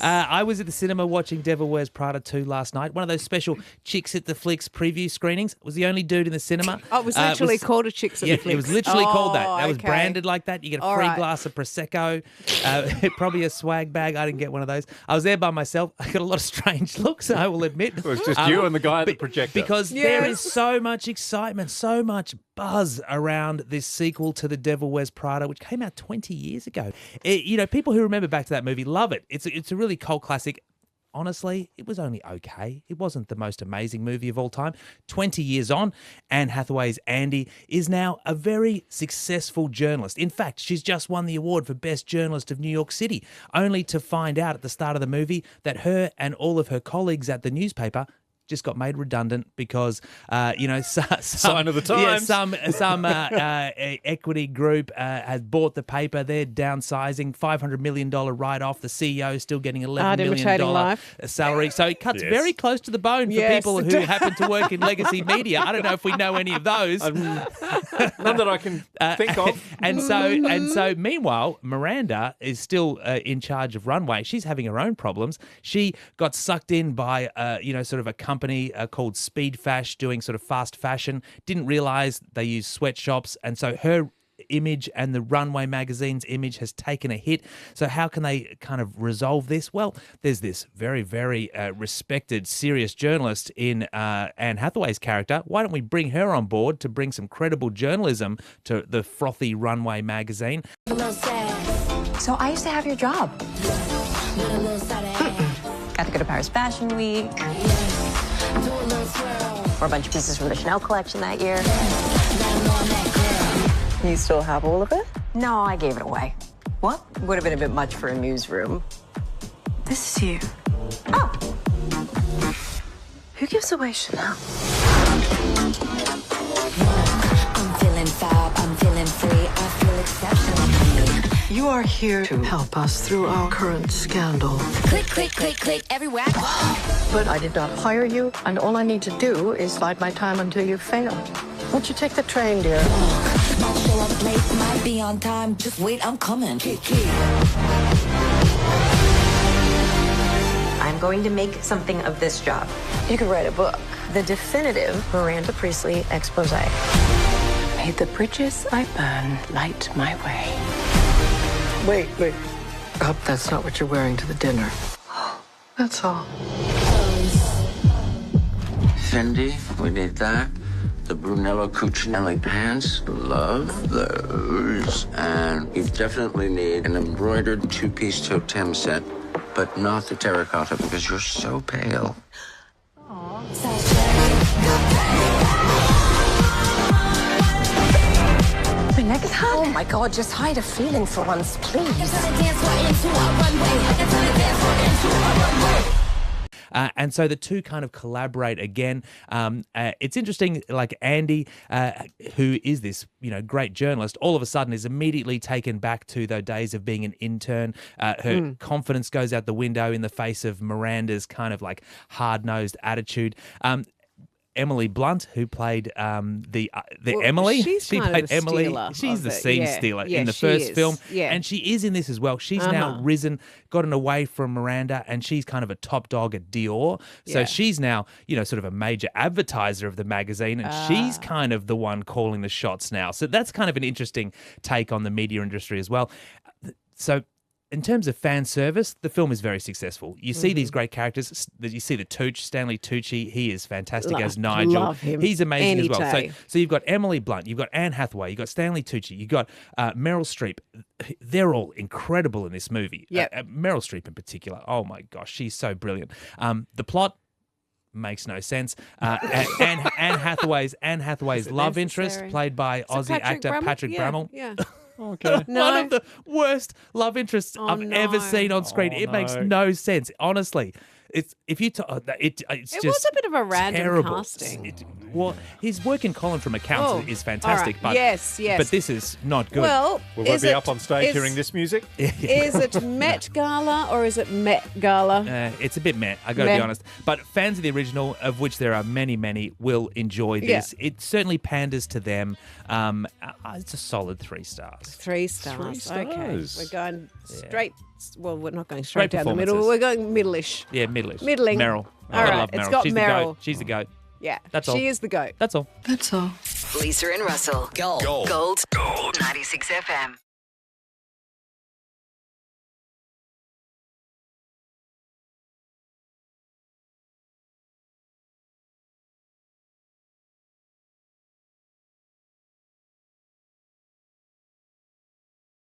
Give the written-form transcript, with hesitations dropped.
I was at the cinema watching Devil Wears Prada 2 last night. One of those special Chicks at the Flicks preview screenings. Was the only dude in the cinema. Oh, it was literally called a Chicks at the Flicks. Yeah, it was literally called that. That was okay. branded like that. You get a free glass of Prosecco, probably a swag bag. I didn't get one of those. I was there by myself. I got a lot of strange looks, I will admit. It was just you and the guy at the projector. Because there is so much excitement, so much buzz around this sequel to The Devil Wears Prada, which came out 20 years ago. People who remember back to that movie love it. It's a really cult classic. Honestly, it was only okay. It wasn't the most amazing movie of all time. 20 years on, Anne Hathaway's Andy is now a very successful journalist. In fact, she's just won the award for Best Journalist of New York City, only to find out at the start of the movie that her and all of her colleagues at the newspaper just got made redundant because, sign of the times. Yeah, some equity group has bought the paper. They're downsizing, $500 million write-off. The CEO is still getting $11 million salary. So it cuts very close to the bone for people who happen to work in legacy media. I don't know if we know any of those. None that I can think of. And so, meanwhile, Miranda is still in charge of Runway. She's having her own problems. She got sucked in by, sort of a company called Speed Fash doing sort of fast fashion. Didn't realize they use sweatshops. And so her image and the Runway magazine's image has taken a hit. So how can they kind of resolve this? Well, there's this very, very respected, serious journalist in Anne Hathaway's character. Why don't we bring her on board to bring some credible journalism to the frothy Runway magazine? So I used to have your job. Got to go to Paris Fashion Week. Wore a bunch of pieces from the Chanel collection that year. You still have all of it? No, I gave it away. What? Would have been a bit much for a newsroom. This is you. Oh, Who gives away Chanel? I'm feeling fab, I'm feeling free, I feel exceptional. You are here to help us through our current scandal. Click, click, click, click, everywhere. But I did not hire you, and all I need to do is bide my time until you fail. Won't you take the train, dear? Might show up late, might be on time. Just wait, I'm coming. I'm going to make something of this job. You could write a book. The definitive Miranda Priestley expose. May the bridges I burn light my way. Wait. Hope that's not what you're wearing to the dinner. That's all. Fendi, we need that. The Brunello Cucinelli pants, love those. And we definitely need an embroidered two-piece totem set, but not the terracotta because you're so pale. My neck is hot. Oh my God, just hide a feeling for once, please. And so the two kind of collaborate again. It's interesting, like Andy, who is this, great journalist, all of a sudden is immediately taken back to those days of being an intern. Her confidence goes out the window in the face of Miranda's kind of like hard-nosed attitude. Emily Blunt, who played Emily. She played Emily. She's the scene stealer in the first film. Yeah. And she is in this as well. She's now risen, gotten away from Miranda, and she's kind of a top dog at Dior. So she's now, sort of a major advertiser of the magazine, and she's kind of the one calling the shots now. So that's kind of an interesting take on the media industry as well. So in terms of fan service, the film is very successful. You see these great characters. You see the Tooch, Stanley Tucci. He is fantastic as Nigel. Love him. He's amazing Any as well. day. So you've got Emily Blunt, you've got Anne Hathaway, you've got Stanley Tucci, you've got Meryl Streep. They're all incredible in this movie. Yep. Meryl Streep in particular. Oh my gosh, she's so brilliant. The plot makes no sense. Anne Hathaway's love interest, played by Aussie actor Patrick Brammall. Yeah. Okay. One of the worst love interests I've ever seen on screen. It makes no sense, honestly. It's just was a bit of a random terrible. casting. His work in Colin from Accounts is fantastic, all right. Yes. but this is not good. Well, Will I be up on stage hearing this music? Is it Met Gala or is it Met Gala? It's a bit meh, I got to be honest. But fans of the original, of which there are many, many, will enjoy this. Yeah. It certainly panders to them. It's a solid 3 stars. 3 stars. Three Okay. stars. We're going straight. Well, we're not going straight Great down the middle. We're performances. going middle-ish. Yeah, middle-ish. Middling. Meryl. All I right, love it's Meryl. got She's the Meryl. goat. She's the goat. Yeah. That's all. She is the goat. That's all. That's all. Lisa and Russell. Gold. 96 FM.